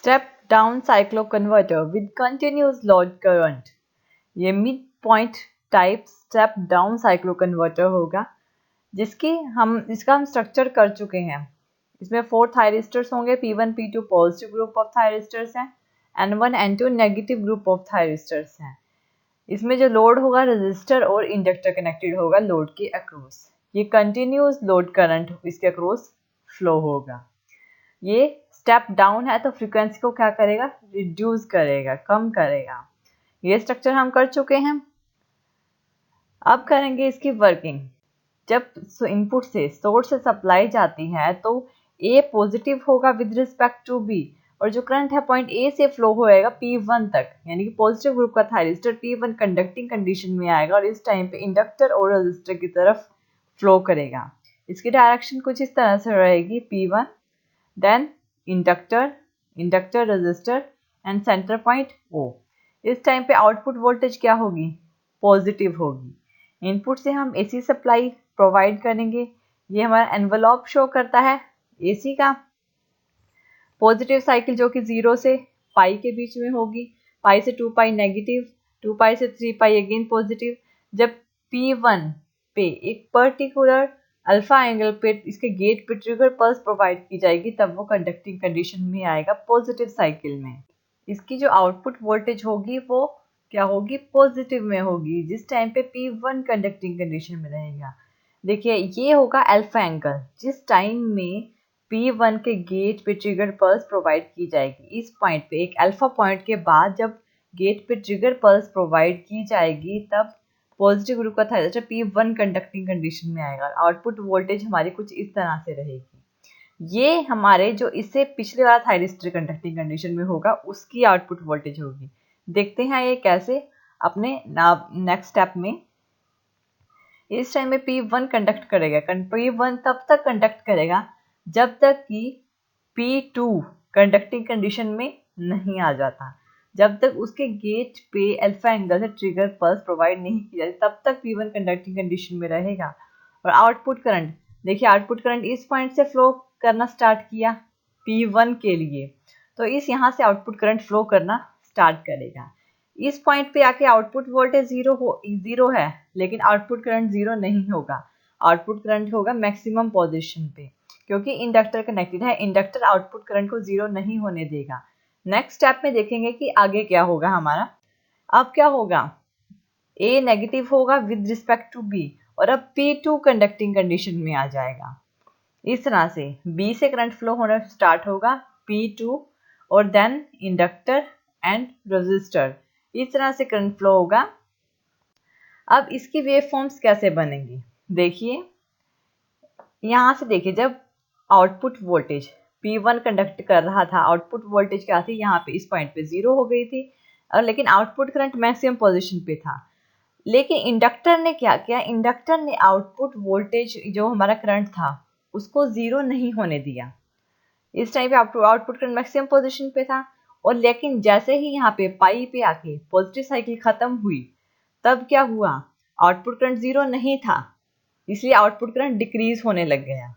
Step down cycloconverter with continuous load current. ये mid point type step down cycloconverter होगा इसका हम structure कर चुके हैं। इसमें 4 थायरिस्टर्स होंगे, P1 P2 positive group of thyristors हैं, N1 N2 negative group of thyristors हैं। इसमें जो लोड होगा रजिस्टर और इंडक्टर कनेक्टेड होगा लोड के अक्रॉस। ये कंटिन्यूस लोड करंट इसके अक्रॉस फ्लो होगा। ये स्टेप डाउन है तो फ्रीक्वेंसी को क्या करेगा, रिड्यूस करेगा, कम करेगा। ये स्ट्रक्चर हम कर चुके हैं। अब करेंगे इसकी वर्किंग। जब इनपुट से सोर्स से सप्लाई जाती है तो A पॉजिटिव होगा विद रिस्पेक्ट टू B, और जो करंट है पॉइंट A से फ्लो होएगा P1 तक, यानी कि पॉजिटिव ग्रुप का थायरिस्टर P1 कंडक्टिंग कंडीशन में आएगा और इस टाइम पे इंडक्टर और रजिस्टर की तरफ फ्लो करेगा। इसकी डायरेक्शन कुछ इस तरह से रहेगी, P1 then inductor register and center point O। इस टाइम पे आउटपुट वोल्टेज क्या होगी, पॉजिटिव होगी। इनपुट से हम AC सप्लाई प्रोवाइड करेंगे। ये हमारा एनवलप शो करता है AC का। पॉजिटिव साइकिल जो कि 0 से पाई के बीच में होगी, पाई से 2 पाई नेगेटिव, 2 पाई से 3 पाई अगेन पॉजिटिव। जब P1 पे एक पर्टिकुलर अल्फा एंगल पे इसके गेट पे ट्रिगर पल्स प्रोवाइड की जाएगी, तब वो कंडक्टिंग कंडीशन में आएगा पॉजिटिव साइकिल में। इसकी जो आउटपुट वोल्टेज होगी वो क्या होगी, पॉजिटिव में होगी, जिस टाइम पे P1 कंडक्टिंग कंडीशन में रहेगा। देखिए ये होगा अल्फा एंगल जिस टाइम में P1 के गेट पे ट्रिगर पल्स प्रोवाइड की जाएगी। इस पॉइंट पे एक अल्फा पॉइंट के बाद जब गेट पे ट्रिगर पल्स प्रोवाइड की जाएगी तब पॉजिटिव ग्रुप का थायरिस्टर P1 कंडक्टिंग कंडीशन में आएगा। आउटपुट वोल्टेज हमारी कुछ इस तरह से रहेगी। ये हमारे जो इससे पिछले वाला थायरिस्टर कंडक्टिंग कंडीशन में होगा उसकी आउटपुट वोल्टेज होगी। देखते हैं ये कैसे अपने नेक्स्ट स्टेप में। इस टाइम में P1 कंडक्ट करेगा। P1 तब तक कंडक्ट करेगा जब तक कि P2 कंडक्टिंग कंडीशन में नहीं आ जाता। जब तक उसके गेट पे अल्फा एंगल से ट्रिगर पल्स प्रोवाइड नहीं की जाती तब तक P1 कंडक्टिंग कंडीशन में रहेगा। और आउटपुट करंट देखिए, आउटपुट करंट इस पॉइंट से फ्लो करना स्टार्ट किया P1 के लिए, तो इस यहाँ से आउटपुट करंट फ्लो करना स्टार्ट करेगा। इस पॉइंट पे आके आउटपुट वोल्टेज जीरो है, लेकिन आउटपुट करंट जीरो नहीं होगा। आउटपुट करंट होगा मैक्सिमम पोजीशन पे, क्योंकि इंडक्टर कनेक्टेड है। इंडक्टर आउटपुट करंट को जीरो नहीं होने देगा। नेक्स्ट स्टेप में देखेंगे कि आगे क्या होगा हमारा। अब क्या होगा, A नेगेटिव होगा विद रिस्पेक्ट टू B, और अब P2 कंडक्टिंग कंडीशन में आ जाएगा। इस तरह से B से करंट फ्लो होना स्टार्ट होगा P2 और देन इंडक्टर एंड रजिस्टर। इस तरह से करंट फ्लो होगा। अब इसकी वेव फॉर्म्स कैसे बनेंगी, देखिए यहाँ से देखिए, जब आउटपुट वोल्टेज P1 कंडक्ट कर रहा था, आउटपुट वोल्टेज क्या थी, यहाँ पे इस पॉइंट पे जीरो हो गई थी, और लेकिन आउटपुट करंट मैक्सिमम पोजीशन पे था। लेकिन इंडक्टर ने क्या किया, इंडक्टर ने आउटपुट वोल्टेज जो हमारा करंट था उसको जीरो नहीं होने दिया। इस टाइम पे आउटपुट करंट मैक्सिमम पोजीशन पे था, और लेकिन जैसे ही यहाँ पे पाई पे आके पॉजिटिव साइकिल खत्म हुई तब क्या हुआ, आउटपुट करंट जीरो नहीं था, इसलिए आउटपुट करंट डिक्रीज होने लग गया।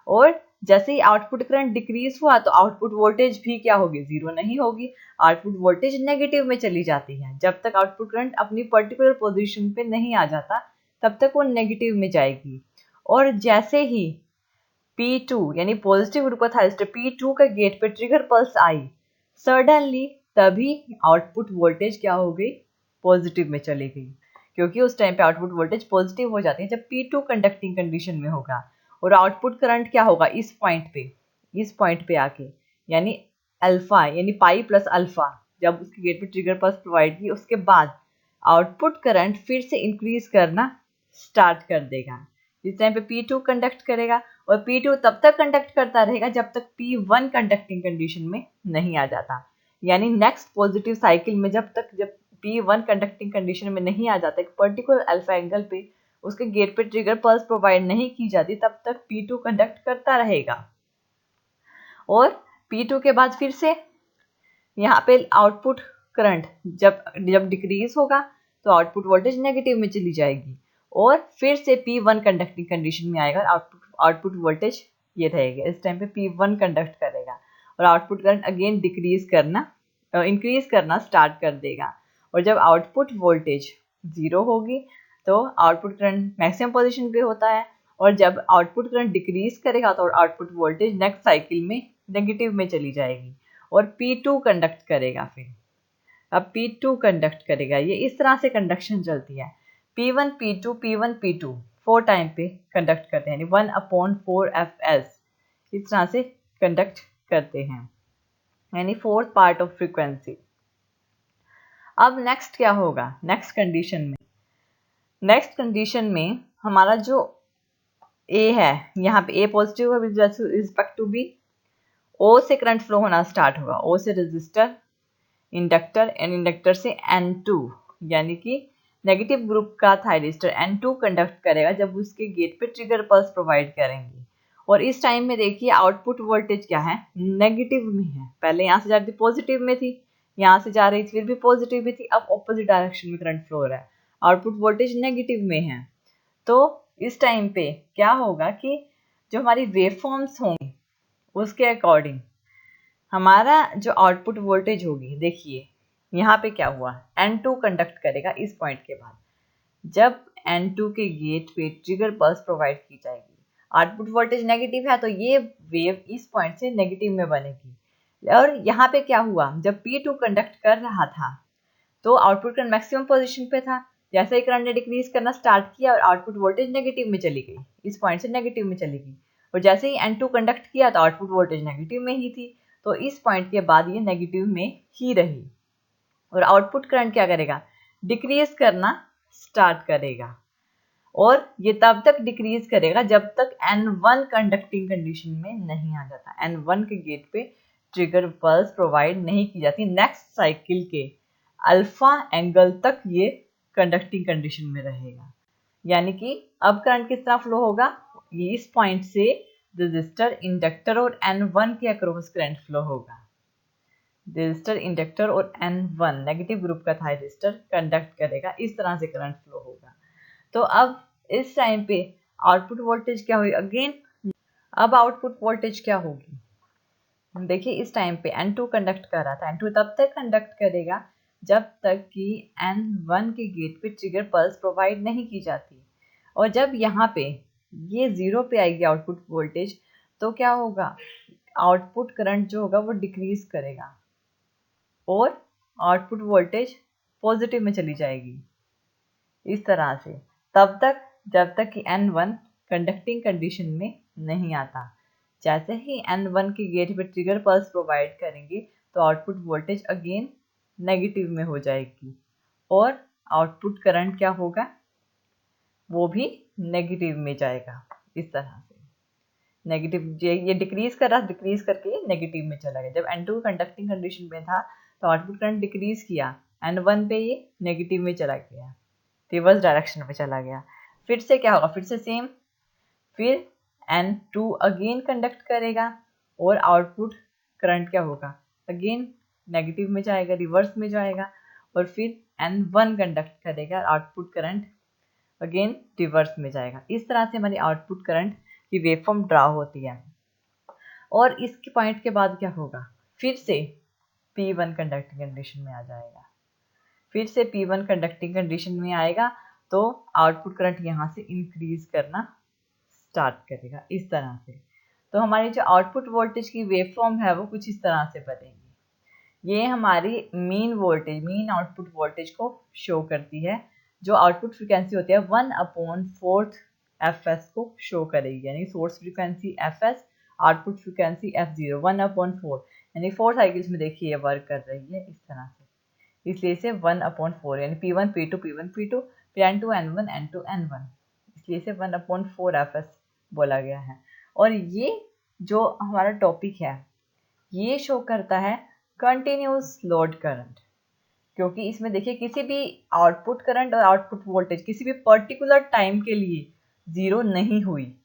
और जैसे ही आउटपुट करंट डिक्रीज हुआ तो आउटपुट वोल्टेज भी क्या होगी, जीरो नहीं होगी, आउटपुट वोल्टेज नेगेटिव में चली जाती है। जब तक आउटपुट करंट अपनी पर्टिकुलर पोजीशन पे नहीं आ जाता तब तक वो नेगेटिव में जाएगी। और जैसे ही P2 यानी पॉजिटिव ग्रुप का थायरिस्टर P2 का गेट पे ट्रिगर पल्स आई, सडनली तभी आउटपुट वोल्टेज क्या हो गई, पॉजिटिव में चली गई, क्योंकि उस टाइम पे आउटपुट वोल्टेज पॉजिटिव हो जाती है जब P2 कंडक्टिंग कंडीशन में होगा। और आउटपुट करंट क्या होगा, इस पॉइंट पे आके, यानी अल्फा यानी पाई प्लस अल्फा, जब उसके गेट पे ट्रिगर पल्स प्रोवाइड की उसके बाद आउटपुट करंट फिर से इंक्रीज करना स्टार्ट कर देगा। इस टाइम पे P2 कंडक्ट करेगा, और P2 तब तक कंडक्ट करता रहेगा जब तक P1 कंडक्टिंग कंडीशन में नहीं आ जाता। यानी नेक्स्ट पॉजिटिव साइकिल में जब P1 कंडक्टिंग कंडीशन में नहीं आ जाता, एक पर्टिकुलर अल्फा एंगल पे उसके गेट पे ट्रिगर पल्स प्रोवाइड नहीं की जाती, तब तक P2 कंडक्ट करता रहेगा। और P2 के बाद फिर से यहाँ पे आउटपुट करंट जब डिक्रीज होगा तो आउटपुट वोल्टेज नेगेटिव में चली जाएगी, और फिर से P1 कंडक्टिंग कंडीशन में आएगा, आउटपुट वोल्टेज ये रहेगा। इस टाइम पे P1 कंडक्ट करेगा, और आउटपुट करंट अगेन इंक्रीज करना स्टार्ट कर देगा। और जब आउटपुट वोल्टेज 0 होगी तो आउटपुट करंट मैक्सिमम पोजीशन पे होता है, और जब आउटपुट करंट डिक्रीज करेगा तो आउटपुट वोल्टेज नेक्स्ट साइकिल में नेगेटिव में चली जाएगी और P2 कंडक्ट करेगा। फिर अब P2 कंडक्ट करेगा, ये इस तरह से कंडक्शन चलती है। P1 P2 P1 P2 4 time पे कंडक्ट करते हैं, यानी 1/4 Fs इस तरह से कंडक्ट करते हैं, यानी फोर्थ पार्ट ऑफ फ्रीक्वेंसी। अब नेक्स्ट क्या होगा? नेक्स्ट कंडीशन में हमारा जो A है, यहाँ पे A पॉजिटिव है with respect to B, O से करंट फ्लो होना स्टार्ट होगा, O से रेजिस्टर, इंडक्टर एंड इंडक्टर से N2, यानी कि नेगेटिव ग्रुप का थायरिस्टर N2 कंडक्ट करेगा जब उसके गेट पे ट्रिगर पल्स प्रोवाइड करेंगे। और इस टाइम में देखिए आउटपुट वोल्टेज क्या है? नेगेटिव में है। पहले यहाँ से जा रही थी पॉजिटिव में थी, यहाँ से जा रही थी फिर भी पॉजिटिव में थी, अब ऑपोजिट डायरेक्शन में करंट फ्लो हो रहा है, आउटपुट वोल्टेज नेगेटिव में है। तो इस टाइम पे क्या होगा कि जो हमारी वेव फॉर्म्स होंगी उसके अकॉर्डिंग हमारा जो आउटपुट वोल्टेज होगी, देखिए यहाँ पे क्या हुआ, N2 कंडक्ट करेगा इस पॉइंट के बाद। जब N2 के गेट पे ट्रिगर पल्स प्रोवाइड की जाएगी, आउटपुट वोल्टेज नेगेटिव है तो ये वेव इस पॉइंट से नेगेटिव में बनेगी। और यहाँ पे क्या हुआ, जब P2 कंडक्ट कर रहा था तो आउटपुट करंट मैक्सिमम पोजीशन पे था, जैसे ही करंट ने डिक्रीज करना स्टार्ट किया और आउटपुट वोल्टेज नेगेटिव में चली गई, इस पॉइंट से नेगेटिव में चली गई। और जैसे ही N2 कंडक्ट किया तो आउटपुट वोल्टेज नेगेटिव में ही थी, तो इस पॉइंट के बाद ये नेगेटिव में ही रही। और आउटपुट करंट क्या करेगा? डिक्रीज करना स्टार्ट करेगा, और ये तब तक डिक्रीज करेगा जब तक N1 कंडक्टिंग कंडीशन में नहीं आ जाता। N1 के गेट पे ट्रिगर पल्स प्रोवाइड नहीं की जाती, नेक्स्ट साइकिल के अल्फा एंगल तक ये कंडक्टिंग कंडीशन में रहेगा। यानी कि अब करंट किस तरह फ्लो होगा? ये इस पॉइंट से रेजिस्टर, इंडक्टर और N1 के अक्रॉस करंट फ्लो होगा। रेजिस्टर, इंडक्टर और N1 नेगेटिव ग्रुप का थायरिस्टर कंडक्ट करेगा, इस तरह से करंट फ्लो होगा। तो अब इस टाइम पे आउटपुट वोल्टेज क्या होगी? अगेन अब आउटपुट वोल्टेज क्या होगी? देखिए इस टाइम पे N2 कंडक्ट कर रहा था, N2 तब तक कंडक्ट करेगा जब तक कि N1 के गेट पे ट्रिगर पल्स प्रोवाइड नहीं की जाती। और जब यहाँ पे ये 0 पे आएगी आउटपुट वोल्टेज, तो क्या होगा? आउटपुट करंट जो होगा वो डिक्रीज करेगा और आउटपुट वोल्टेज पॉजिटिव में चली जाएगी, इस तरह से, तब तक जब तक कि N1 कंडक्टिंग कंडीशन में नहीं आता। जैसे ही N1 के गेट पे ट्रिगर पल्स प्रोवाइड करेंगे तो आउटपुट वोल्टेज अगेन नेगेटिव में हो जाएगी और आउटपुट करंट क्या होगा? वो भी नेगेटिव में जाएगा, इस तरह से। नेगेटिव ये डिक्रीज कर रहा, डिक्रीज करके नेगेटिव में चला गया। जब N2 कंडक्टिंग कंडीशन में था तो आउटपुट करंट डिक्रीज किया, N1 पे ये नेगेटिव में चला गया, रिवर्स डायरेक्शन में चला गया। फिर से क्या होगा? फिर से सेम, फिर N2 अगेन कंडक्ट करेगा और आउटपुट करंट क्या होगा? अगेन नेगेटिव में जाएगा, रिवर्स में जाएगा, और फिर N1 कंडक्ट करेगा, आउटपुट करंट अगेन रिवर्स में जाएगा। इस तरह से हमारी आउटपुट करंट की वेवफॉर्म ड्रा होती है। और इसके पॉइंट के बाद क्या होगा? फिर से P1 कंडक्टिंग कंडीशन में आ जाएगा, फिर से P1 कंडक्टिंग कंडीशन में आएगा तो आउटपुट करंट यहाँ से इंक्रीज करना स्टार्ट करेगा, इस तरह से। तो हमारी जो आउटपुट वोल्टेज की वेवफॉर्म है वो कुछ इस तरह से बनेगी। ये हमारी मीन आउटपुट वोल्टेज को शो करती है, जो आउटपुट फ्रीक्वेंसी होती है 1/4 Fs को शो करेगी, यानी source frequency Fs, output frequency F0, 1/4, यानी 4 साइकिल्स में देखिए ये वर्क कर रही है इस तरह से। इसलिए इसे 1/4 यानी P1 P2 P1 P2 फिर N2 N1 N2 N1, इसलिए इसे 1/4 Fs बोला गया है। और ये जो हमारा टॉपिक है ये शो करता है कंटिन्यूस लोड करंट, क्योंकि इसमें देखिए किसी भी आउटपुट करंट और आउटपुट वोल्टेज किसी भी पर्टिकुलर टाइम के लिए जीरो नहीं हुई।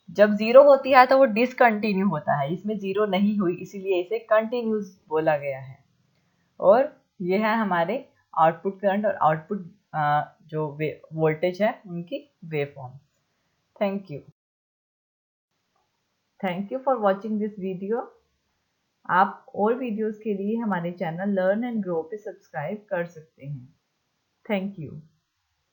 जब जीरो होती है तो वो डिसकंटिन्यू होता है, इसमें जीरो नहीं हुई इसीलिए इसे कंटिन्यूस बोला गया है। और ये है हमारे आउटपुट करंट और आउटपुट जो वोल्टेज है उनकी waveform. Thank you for watching this video. आप और वीडियोस के लिए हमारे चैनल लर्न एंड ग्रो पे सब्सक्राइब कर सकते हैं। Thank you.